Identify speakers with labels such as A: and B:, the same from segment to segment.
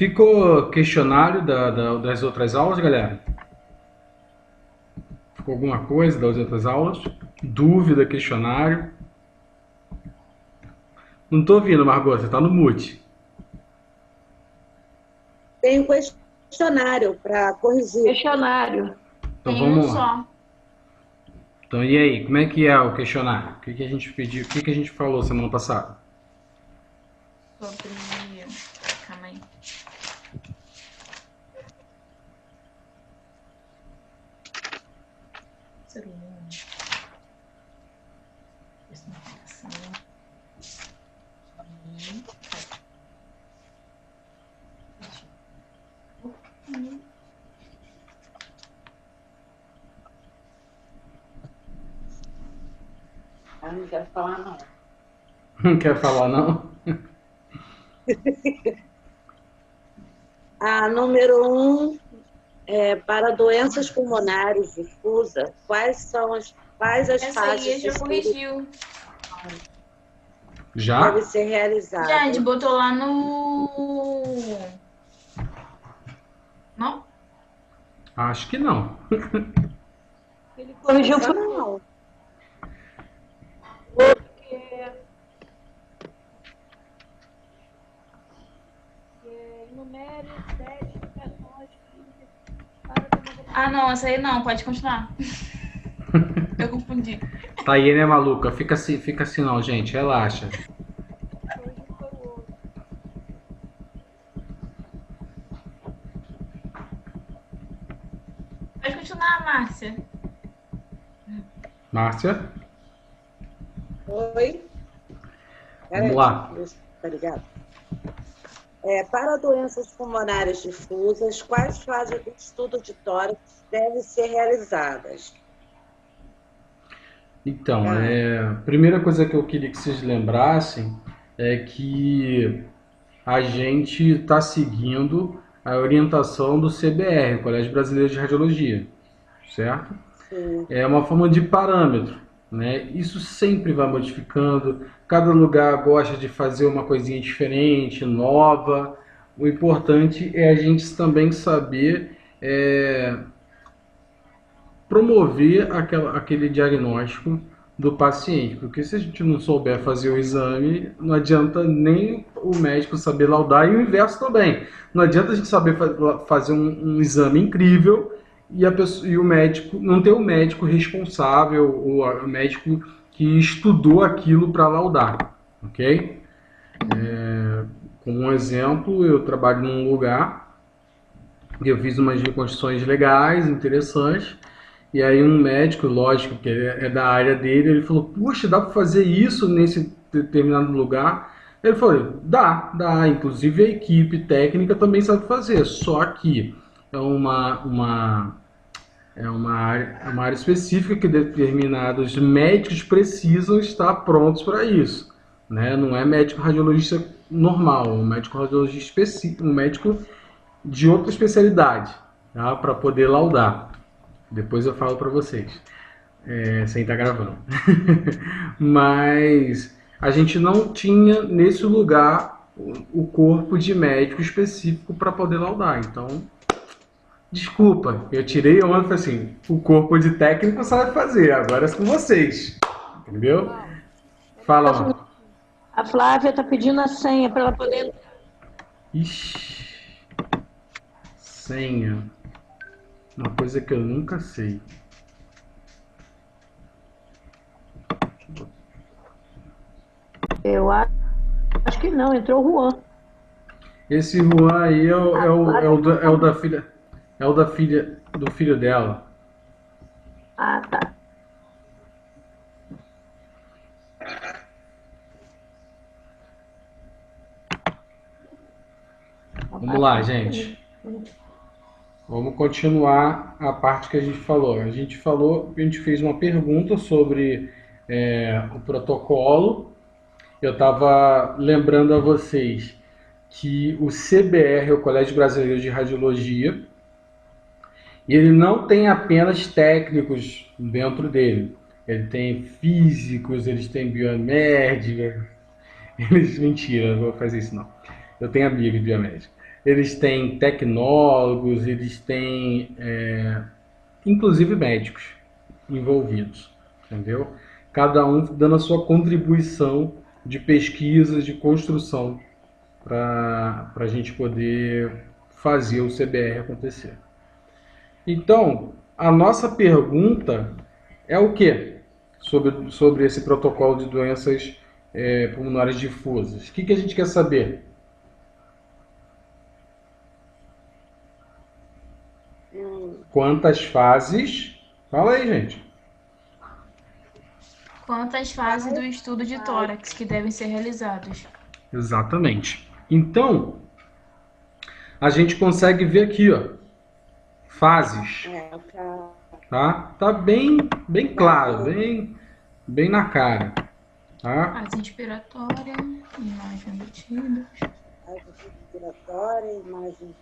A: Ficou questionário das outras aulas, galera? Ficou alguma coisa das outras aulas? Dúvida, questionário? Não tô ouvindo, Margot, você tá no mute.
B: Tem um questionário para corrigir.
C: Questionário.
A: Então
D: Tem um
A: vamos lá.
D: só.
A: Então e aí, como é que é o questionário? O que que a gente pediu? O que que a gente falou semana passada?
D: Sobre. Calma aí.
B: Eu não quero falar, não.
A: Não quer falar, não?
B: A número 1 é para doenças pulmonares difusas. Quais as
D: Essa aí
B: fases de
D: já
B: estudo
D: corrigiu.
A: Já?
B: devem ser realizadas?
D: Já, a gente botou lá no. Não?
A: Acho que não.
C: Ele corrigiu
B: Essa não.
C: porque enumere 10 explicações para
D: Ah, não, essa aí não, pode continuar. Eu confundi.
A: Tá aí, né, maluca? Fica assim não, gente. Relaxa.
D: Pode continuar, Márcia.
A: Márcia?
B: Oi?
A: Vamos lá.
B: Obrigada. Para doenças pulmonares difusas, quais fases do estudo de tórax devem ser realizadas?
A: Então, a primeira coisa que eu queria que vocês lembrassem é que a gente está seguindo a orientação do CBR, Colégio Brasileiro de Radiologia, certo?
B: Sim.
A: É uma forma de parâmetro, né? Isso sempre vai modificando, cada lugar gosta de fazer uma coisinha diferente, nova. O importante é a gente também saber promover aquele diagnóstico do paciente, porque se a gente não souber fazer o exame, não adianta nem o médico saber laudar e o inverso também. Não adianta a gente saber fazer um exame incrível e, e o médico não ter o médico responsável ou o médico que estudou aquilo para laudar, ok? Como um exemplo, eu trabalho num lugar que eu fiz umas reconstruções legais, interessantes. E aí um médico, lógico, que é da área dele, ele falou, puxa, dá para fazer isso nesse determinado lugar? Ele falou, dá. Inclusive a equipe técnica também sabe fazer, só que é uma área específica que determinados médicos precisam estar prontos para isso. Né? Não é médico radiologista normal, é um médico radiologista específico, um médico de outra especialidade, tá? Para poder laudar. Depois eu falo para vocês, sem estar gravando. Mas a gente não tinha nesse lugar o corpo de médico específico para poder laudar. Então, desculpa, eu tirei onda e falei assim, o corpo de técnico sabe fazer, agora é com vocês. Entendeu? Fala lá.
C: a Flávia está pedindo a senha para ela poder.
A: Ixi, senha. Uma coisa que eu nunca sei.
C: Eu acho que não, entrou o Juan.
A: Esse Juan aí é o da filha. É o da filha do filho dela.
C: Ah, tá.
A: Vamos lá, gente. Vamos continuar a parte que a gente falou. A gente fez uma pergunta sobre o protocolo. Eu estava lembrando a vocês que o CBR, o Colégio Brasileiro de Radiologia, ele não tem apenas técnicos dentro dele. Ele tem físicos, eles têm biomédica. Mentira, não vou fazer isso não. Eu tenho amigo de biomédica. eles têm tecnólogos, eles têm, inclusive médicos envolvidos, entendeu? Cada um dando a sua contribuição de pesquisa, de construção para a gente poder fazer o CBR acontecer. Então, a nossa pergunta é o quê? Sobre esse protocolo de doenças pulmonares difusas. O que a gente quer saber? Quantas fases? Fala aí, gente.
D: Quantas fases do estudo de tórax que devem ser realizadas?
A: Exatamente. Então, a gente consegue ver aqui, ó, fases, tá? Tá bem claro, bem na cara, tá?
D: Fase inspiratória, imagem embutida.
B: Fase inspiratória, imagem.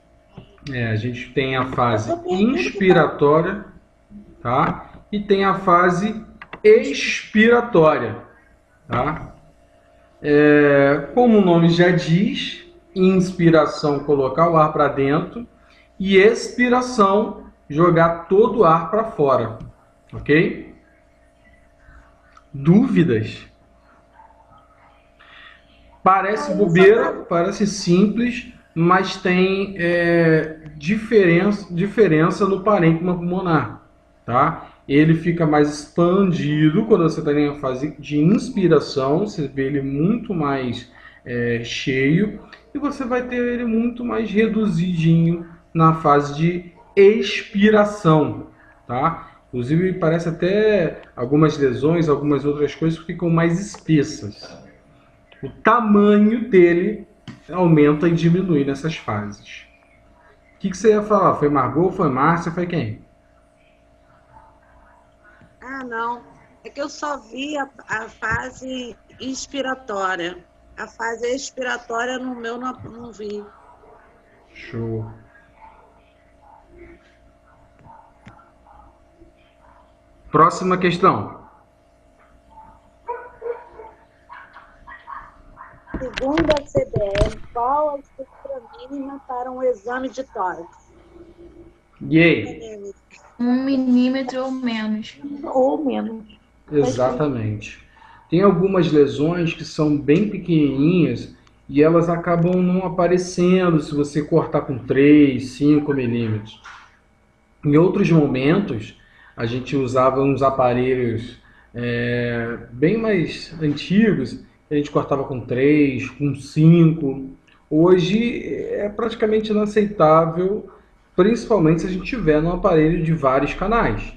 A: A gente tem a fase inspiratória, tá? E tem a fase expiratória, tá? Como o nome já diz, inspiração, colocar o ar para dentro, e expiração, jogar todo o ar para fora, ok? Dúvidas? Parece bobeira, parece simples, mas tem diferença no parênquima pulmonar, tá? Ele fica mais expandido quando você está em fase de inspiração, você vê ele muito mais cheio, e você vai ter ele muito mais reduzidinho na fase de expiração, tá? Inclusive parece até algumas lesões, algumas outras coisas que ficam mais espessas. O tamanho dele aumenta e diminui nessas fases. O que você ia falar? Foi Margot, foi Márcia, foi quem?
B: Ah, não. É que eu só vi a fase inspiratória. A fase expiratória no meu não vi.
A: Show. Próxima questão.
B: Segundo a CBR, qual a estrutura mínima para um exame de tórax?
A: E aí?
D: 1 milímetro ou menos.
C: Ou menos.
A: Exatamente. Tem algumas lesões que são bem pequenininhas e elas acabam não aparecendo se você cortar com 3, 5 milímetros. Em outros momentos, a gente usava uns aparelhos bem mais antigos, a gente cortava com 3, com 5. Hoje é praticamente inaceitável, principalmente se a gente tiver num aparelho de vários canais,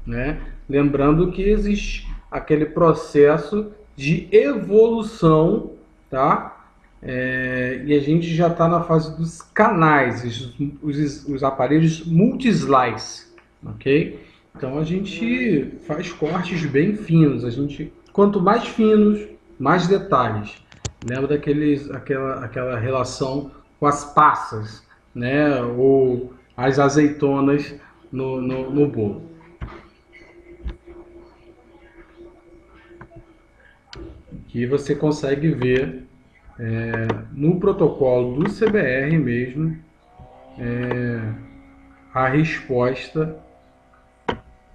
A: né? Lembrando que existe aquele processo de evolução, tá? E a gente já está na fase dos canais, os aparelhos multi-slice, ok? Então a gente faz cortes bem finos. Quanto mais finos, mais detalhes. Lembra aquela relação com as passas, né? Ou as azeitonas no bolo. Que você consegue ver no protocolo do CBR mesmo a resposta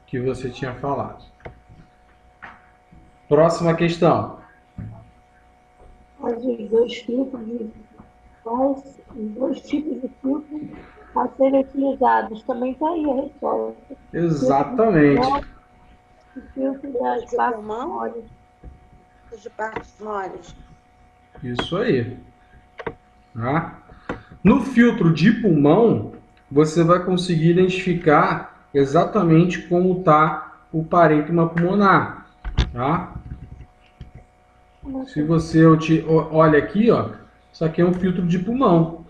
A: que você tinha falado. Próxima questão.
C: Mas os dois tipos de filtro a serem utilizados. Também está aí a resposta.
A: Exatamente.
C: O filtro das partes moles.
B: De partes moles.
A: Isso aí. Tá? No filtro de pulmão, você vai conseguir identificar exatamente como está o parênquima pulmonar. Tá? Se você olha aqui, ó, isso aqui é um filtro de pulmão.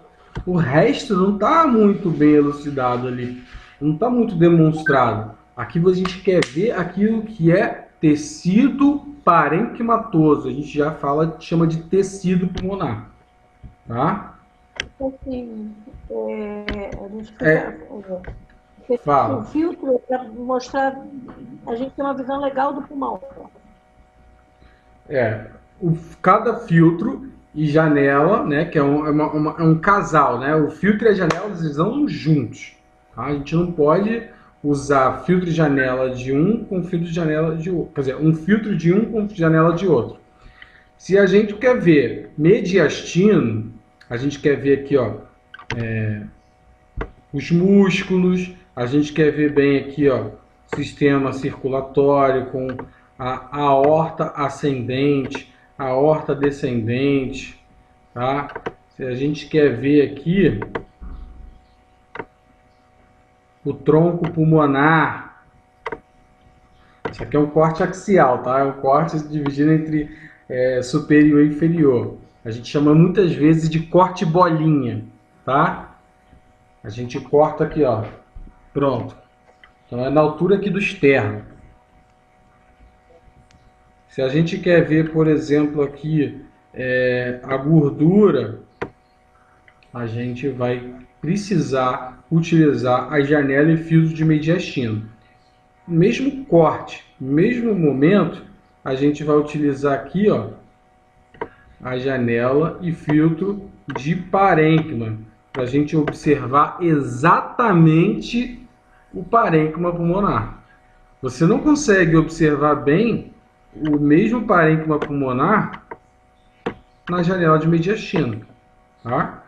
A: O resto não está muito bem elucidado ali. Não está muito demonstrado. Aqui a gente quer ver aquilo que é tecido parenquimatoso. A gente já chama de tecido pulmonar. Tá?
C: Assim, a gente fica,
A: Fala.
C: o filtro para mostrar, a gente tem uma visão legal do pulmão.
A: Cada filtro e janela, né, que é um casal, né? O filtro e a janela eles andam juntos. Tá? A gente não pode usar filtro e janela de um com filtro de janela de outro. Quer dizer, um filtro de um com janela de outro. Se a gente quer ver mediastino, a gente quer ver aqui, ó, os músculos, a gente quer ver bem aqui, ó, sistema circulatório com a aorta ascendente, a aorta descendente, tá? Se a gente quer ver aqui o tronco pulmonar, isso aqui é um corte axial, tá? É um corte dividido entre superior e inferior. A gente chama muitas vezes de corte bolinha, tá? A gente corta aqui, ó. Pronto. Então é na altura aqui do externo. Se a gente quer ver, por exemplo, aqui a gordura, a gente vai precisar utilizar a janela e filtro de mediastino. Mesmo corte, mesmo momento, a gente vai utilizar aqui, ó, a janela e filtro de parênquima, para a gente observar exatamente o parênquima pulmonar. Você não consegue observar bem o mesmo parênquima pulmonar na janela de mediastino, tá?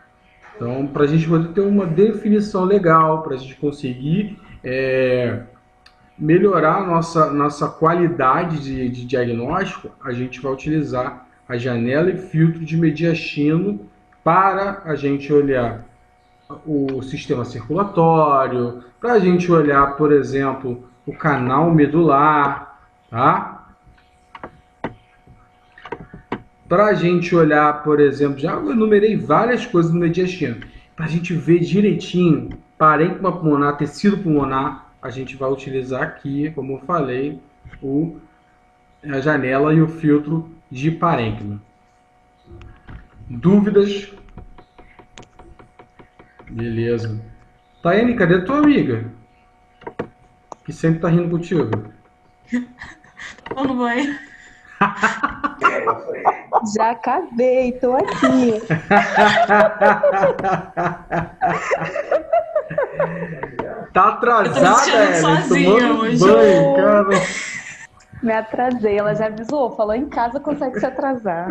A: Então, para a gente poder ter uma definição legal, para a gente conseguir melhorar a nossa qualidade de diagnóstico, a gente vai utilizar a janela e filtro de mediastino para a gente olhar o sistema circulatório, para a gente olhar, por exemplo, o canal medular, tá? Para a gente olhar, por exemplo, já eu enumerei várias coisas no mediastino, para a gente ver direitinho parênquima pulmonar, tecido pulmonar, a gente vai utilizar aqui, como eu falei, a janela e o filtro de parênquima. Dúvidas? Beleza. Taiane, cadê a tua amiga? Que sempre tá rindo contigo.
D: Tô no banho.
E: Já acabei, tô aqui.
A: Tá atrasada, tomando
D: hoje.
A: banho, cara.
E: Me atrasei, ela já avisou, falou em casa consegue se atrasar.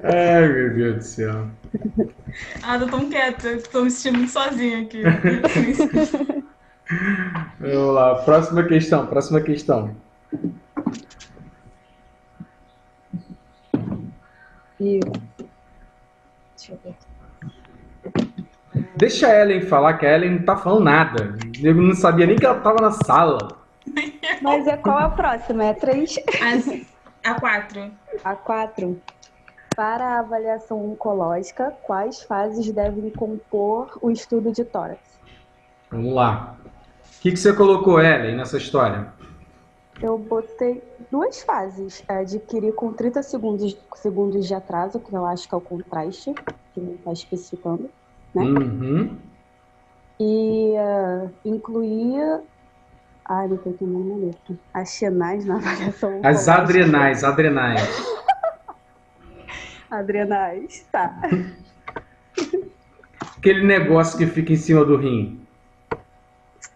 A: Ai, meu Deus do céu.
D: Tô tão quieta, tô me sentindo muito sozinha aqui.
A: Vamos lá, próxima questão.
E: Deixa eu ver.
A: Deixa a Ellen falar, que a Ellen não tá falando nada. Eu não sabia nem que ela tava na sala.
E: Mas qual é a próxima? É 3?
D: A 4.
E: A 4. Para a avaliação oncológica, quais fases devem compor o estudo de tórax?
A: Vamos lá. O que você colocou, Ellen, nessa história?
E: Eu botei 2 fases. Adquirir com 30 segundos de atraso, que eu acho que é o contraste, que não está especificando, né?
A: Uhum.
E: E incluir... Ai, não tô entendendo a letra. As xenais na avaliação oncológica.
A: As adrenais.
E: Adrenais, tá.
A: Aquele negócio que fica em cima do rim.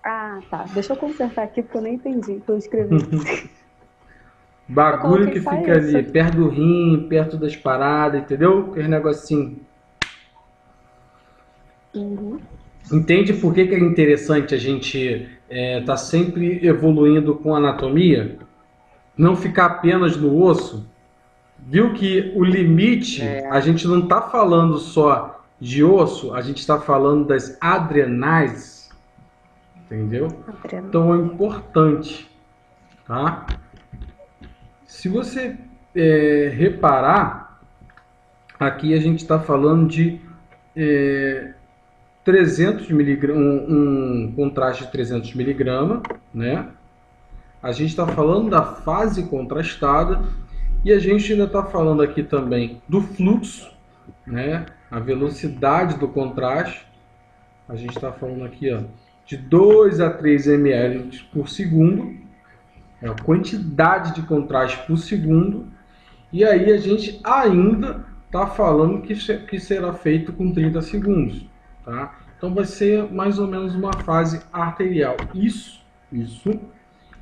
E: Ah, tá. Deixa eu consertar aqui porque eu nem entendi o que eu escrevi.
A: Bagulho que
E: só
A: fica ali,
E: isso.
A: perto do rim, perto das paradas, entendeu? Aquele negocinho.
E: Uhum.
A: Entende por que é interessante a gente tá sempre evoluindo com a anatomia? Não ficar apenas no osso? Viu que o limite, a gente não está falando só de osso, a gente está falando das adrenais, entendeu? Então é importante, tá? Se você reparar, aqui a gente está falando de 300 miligramas, um contraste de 300 miligramas, né? A gente está falando da fase contrastada e a gente ainda está falando aqui também do fluxo, né? A velocidade do contraste. A gente está falando aqui, ó, de 2 a 3 ml por segundo, a quantidade de contraste por segundo, E aí a gente ainda está falando que será feito com 30 segundos, tá? Então vai ser mais ou menos uma fase arterial. Isso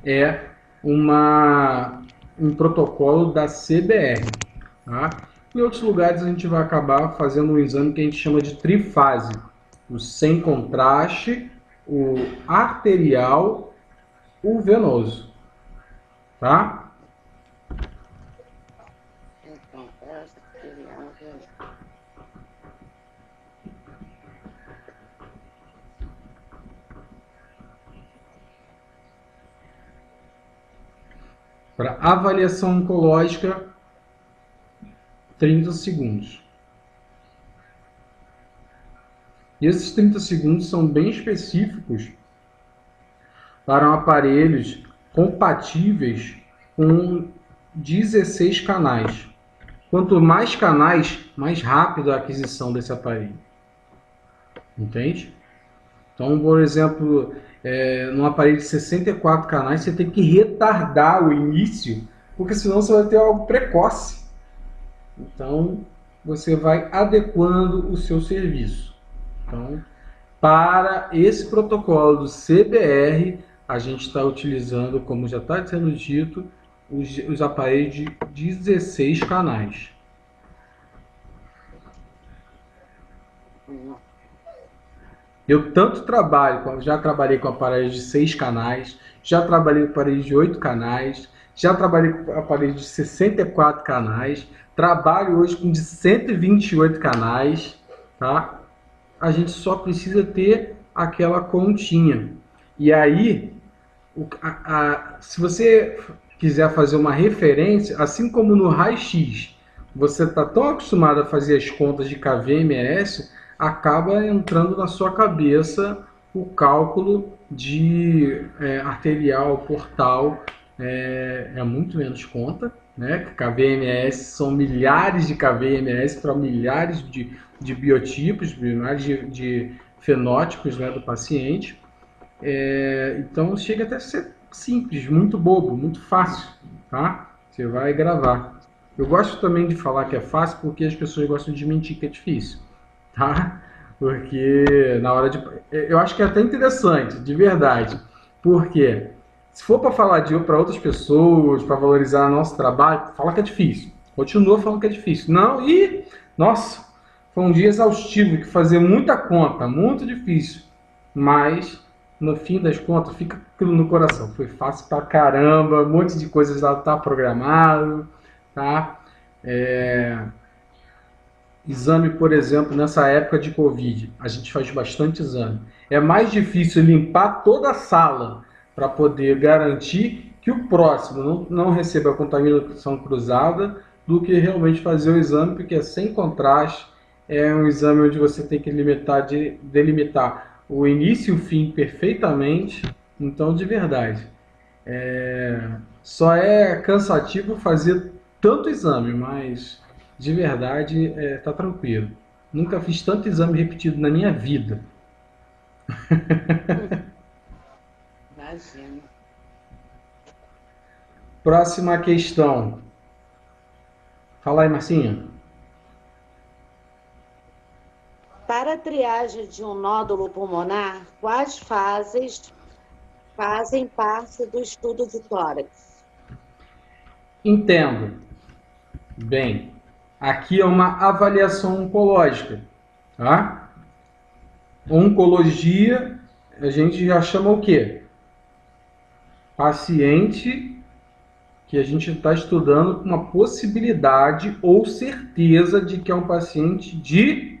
A: é um protocolo da CBR, tá? Em outros lugares a gente vai acabar fazendo um exame que a gente chama de trifase, o sem contraste, o arterial, o venoso, tá?
B: Então, essa seria a vez.
A: Para avaliação oncológica, 30 segundos. E esses 30 segundos são bem específicos para aparelhos compatíveis com 16 canais. Quanto mais canais, mais rápido a aquisição desse aparelho. Entende? Então, por exemplo, num aparelho de 64 canais, você tem que retardar o início, porque senão você vai ter algo precoce. Então, você vai adequando o seu serviço. Então, para esse protocolo do CBR, a gente está utilizando, como já está sendo dito, os aparelhos de 16 canais. Eu tanto trabalho, já trabalhei com aparelhos de 6 canais, já trabalhei com aparelhos de 8 canais, já trabalhei com aparelhos de 64 canais, trabalho hoje com de 128 canais, tá? A gente só precisa ter aquela continha. E aí, se você quiser fazer uma referência, assim como no raio-x, você está tão acostumado a fazer as contas de kVms, acaba entrando na sua cabeça o cálculo de arterial, portal, é muito menos conta, né? kVms são milhares de kVms para milhares de biotipos, milhares de fenótipos, né, do paciente. Então chega até a ser simples, muito bobo, muito fácil, tá? Você vai gravar. Eu gosto também de falar que é fácil porque as pessoas gostam de mentir que é difícil, tá? Porque na hora de... Eu acho que é até interessante, de verdade. Porque se for para falar para outras pessoas, para valorizar nosso trabalho, fala que é difícil. Continua falando que é difícil. Não, nossa, foi um dia exaustivo, que fazer muita conta, muito difícil. Mas no fim das contas, fica aquilo no coração. Foi fácil pra caramba, um monte de coisas lá tá programado, tá? Exame, por exemplo, nessa época de Covid, a gente faz bastante exame. É mais difícil limpar toda a sala para poder garantir que o próximo não receba a contaminação cruzada do que realmente fazer o exame, porque é sem contraste, é um exame onde você tem que delimitar o início e o fim perfeitamente. Então, de verdade, só é cansativo fazer tanto exame, mas de verdade tá tranquilo. Nunca fiz tanto exame repetido na minha vida.
B: Imagina.
A: Próxima questão. Fala aí, Marcinha.
B: Para a triagem de um nódulo pulmonar, quais fases fazem parte do estudo de tórax?
A: Entendo. Bem, aqui é uma avaliação oncológica, tá? Oncologia, a gente já chama o quê? Paciente que a gente está estudando com uma possibilidade ou certeza de que é um paciente de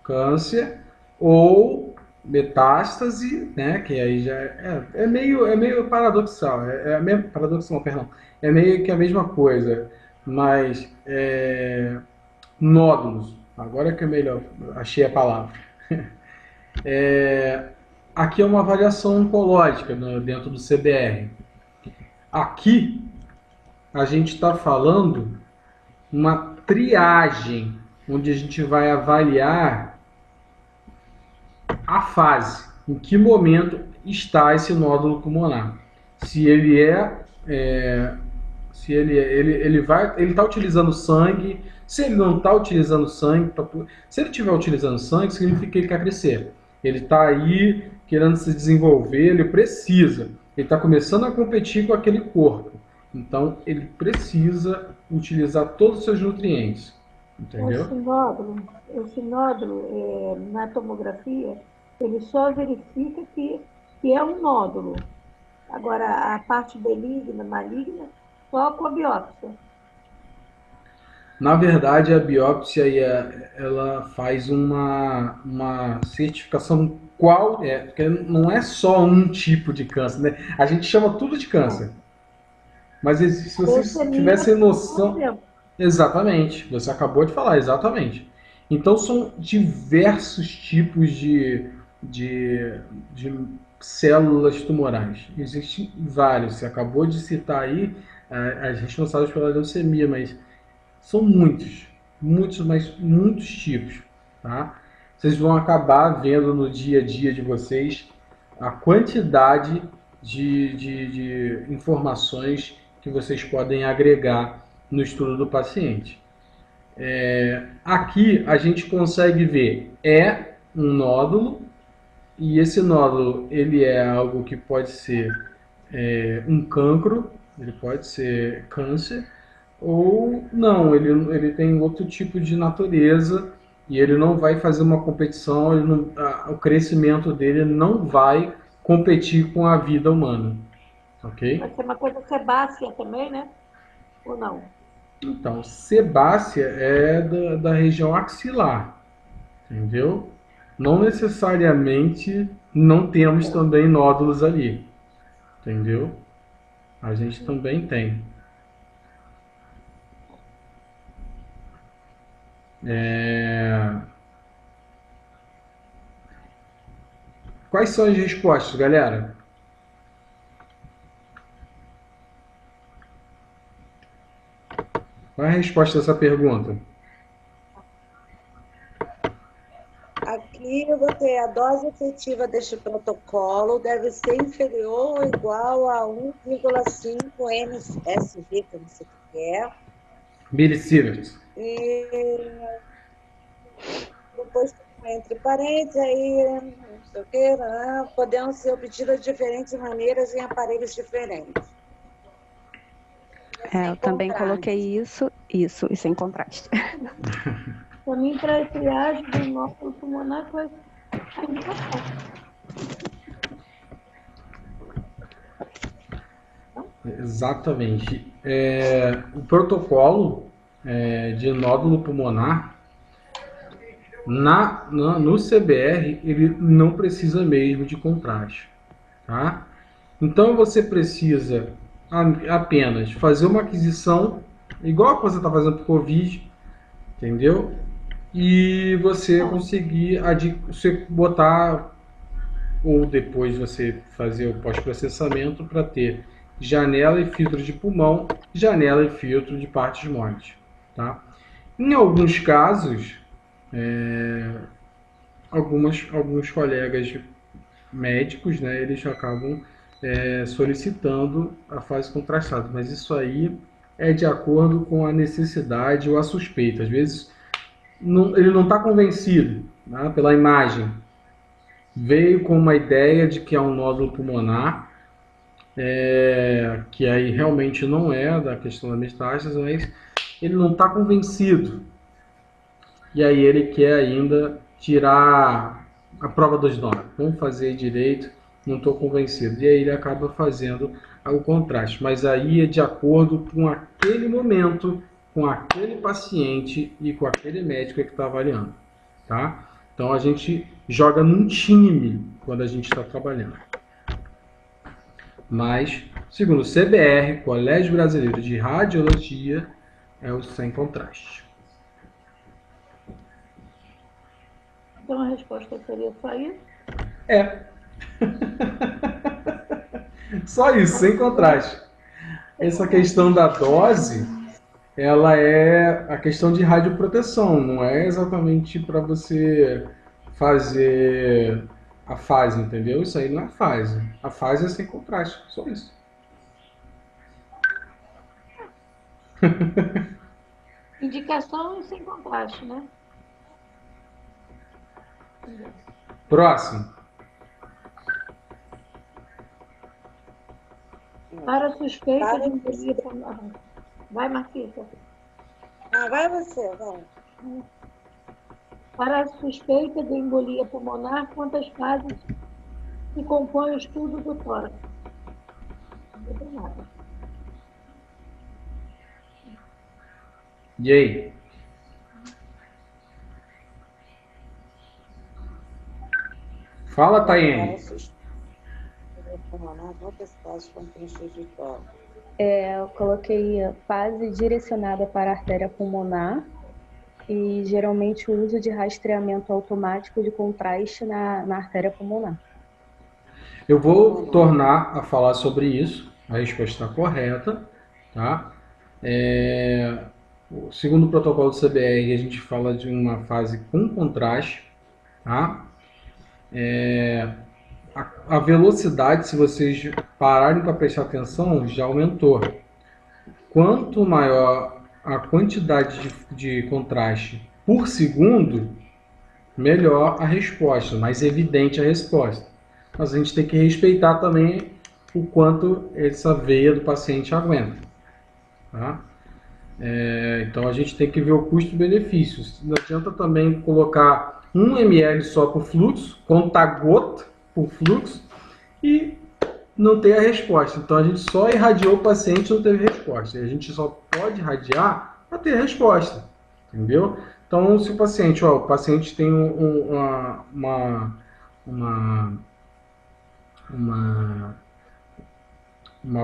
A: câncer ou metástase, né? Que aí já é meio paradoxal, paradoxal, perdão, é meio que a mesma coisa, mas nódulos, agora que é melhor, achei a palavra. Aqui é uma avaliação oncológica dentro do CBR. Aqui a gente está falando uma triagem, onde a gente vai avaliar a fase, em que momento está esse nódulo pulmonar. Se ele Se ele está utilizando sangue, se ele não está utilizando sangue, se ele estiver utilizando sangue, significa que ele quer crescer. Ele está aí querendo se desenvolver, ele precisa. Ele está começando a competir com aquele corpo. Então, ele precisa utilizar todos os seus nutrientes. Entendeu?
C: Esse nódulo na tomografia, ele só verifica que é um nódulo. Agora, a parte benigna, maligna, só com a biópsia.
A: Na verdade, a biópsia ela faz uma certificação qual é, porque não é só um tipo de câncer, né? A gente chama tudo de câncer. Mas se vocês tivessem noção... Exatamente, você acabou de falar, exatamente. Então são diversos tipos de células tumorais. Existem vários, você acabou de citar aí as responsáveis pela leucemia, mas são muitos, mas muitos tipos, tá? Vocês vão acabar vendo no dia a dia de vocês a quantidade de informações que vocês podem agregar no estudo do paciente. Aqui a gente consegue ver um nódulo, e esse nódulo ele é algo que pode ser um cancro, ele pode ser câncer, ou não, ele tem outro tipo de natureza e ele não vai fazer uma competição, o crescimento dele não vai competir com a vida humana, ok?
C: Pode ser uma coisa sebácea também, né? Ou não?
A: Então, sebácea é da região axilar, entendeu? Não necessariamente não temos também nódulos ali, entendeu? A gente também tem. Quais são as respostas, galera? Qual é a resposta dessa pergunta?
B: Aqui eu vou ter a dose efetiva deste protocolo deve ser inferior ou igual a 1,5 MSV, que eu não sei o que é.
A: Millisieverts.
B: E depois, entre parênteses, aí, não sei o que, podendo ser obtidas de diferentes maneiras em aparelhos diferentes.
E: Eu também coloquei isso e sem contraste.
C: Para mim, para a triagem do nódulo pulmonar, foi a indicação.
A: Exatamente. O protocolo de nódulo pulmonar, no CBR, ele não precisa mesmo de contraste. Tá? Então você precisa apenas fazer uma aquisição, igual a que você está fazendo para o Covid, entendeu? E você conseguir você botar, ou depois você fazer o pós-processamento para ter janela e filtro de pulmão, janela e filtro de partes moles. Tá? Em alguns casos, alguns colegas médicos, né, eles acabam solicitando a fase contrastada, mas isso aí é de acordo com a necessidade ou a suspeita. Às vezes ele não está convencido, né, pela imagem. Veio com uma ideia de que é um nódulo pulmonar, que aí realmente não é da questão da metástase, mas ele não está convencido. E aí ele quer ainda tirar a prova dos nove. Vamos fazer direito, não estou convencido. E aí ele acaba fazendo o contraste. Mas aí é de acordo com aquele momento, com aquele paciente e com aquele médico que está avaliando. Tá? Então a gente joga num time quando a gente está trabalhando. Mas, segundo o CBR, Colégio Brasileiro de Radiologia, é o sem contraste.
C: Então a resposta seria só isso?
A: Só isso, sem contraste. Essa questão da dose, ela é a questão de radioproteção, não é exatamente para você fazer a fase, entendeu? Isso aí não é fase. A fase é sem contraste, só isso.
C: Indicação sem contraste, né?
A: Próximo.
C: Para suspeita
B: Para
C: de embolia pulmonar. Vai, Marquita.
B: vai você, vai.
C: Para a suspeita de embolia pulmonar, quantas fases se compõe o estudo do tórax? Não tem nada.
A: E aí? Fala,
B: Para
A: Taiane.
B: pulmonar, quantas fases contém o estudo do tórax?
E: Eu coloquei fase direcionada para a artéria pulmonar e geralmente o uso de rastreamento automático de contraste na artéria pulmonar.
A: Eu vou tornar a falar sobre isso. A resposta está correta, tá? Segundo o protocolo do CBR, a gente fala de uma fase com contraste, tá? A velocidade, se vocês pararem para prestar atenção, já aumentou. Quanto maior a quantidade de contraste por segundo, melhor a resposta, mais evidente a resposta. Mas a gente tem que respeitar também o quanto essa veia do paciente aguenta. Tá? Então a gente tem que ver o custo-benefício. Não adianta também colocar 1 ml só por fluxo, contar gota por fluxo e não ter a resposta. Então a gente só irradiou o paciente e não teve resposta. E a gente só pode irradiar para ter resposta. Entendeu? Então, se o paciente tem uma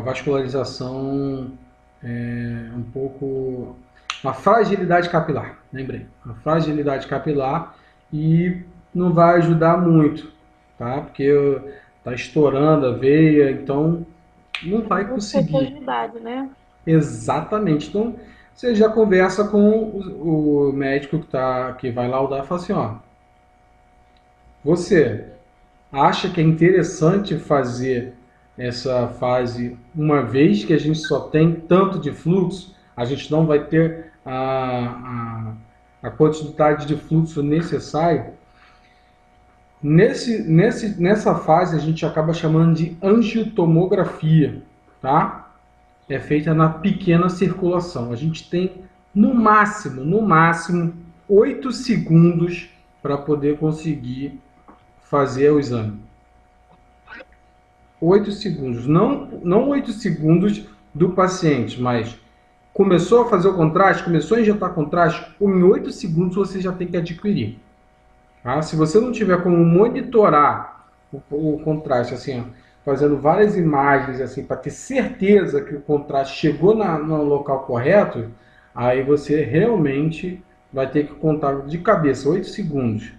A: vascularização um pouco... Uma fragilidade capilar, lembrei. Uma fragilidade capilar e não vai ajudar muito, tá? Porque tá estourando a veia, então não vai conseguir.
C: Né?
A: Exatamente. Então, você já conversa com o médico que vai laudar e fala assim, ó, você acha que é interessante fazer essa fase uma vez que a gente só tem tanto de fluxo, a gente não vai ter a quantidade de fluxo necessário? Nessa fase a gente acaba chamando de angiotomografia, tá? É feita na pequena circulação. A gente tem no máximo 8 segundos para poder conseguir fazer o exame. 8 segundos, não 8 segundos do paciente, mas começou a fazer o contraste, começou a injetar contraste, em 8 segundos você já tem que adquirir. Tá? Se você não tiver como monitorar o contraste, assim, ó, fazendo várias imagens assim para ter certeza que o contraste chegou no local correto, aí você realmente vai ter que contar de cabeça 8 segundos.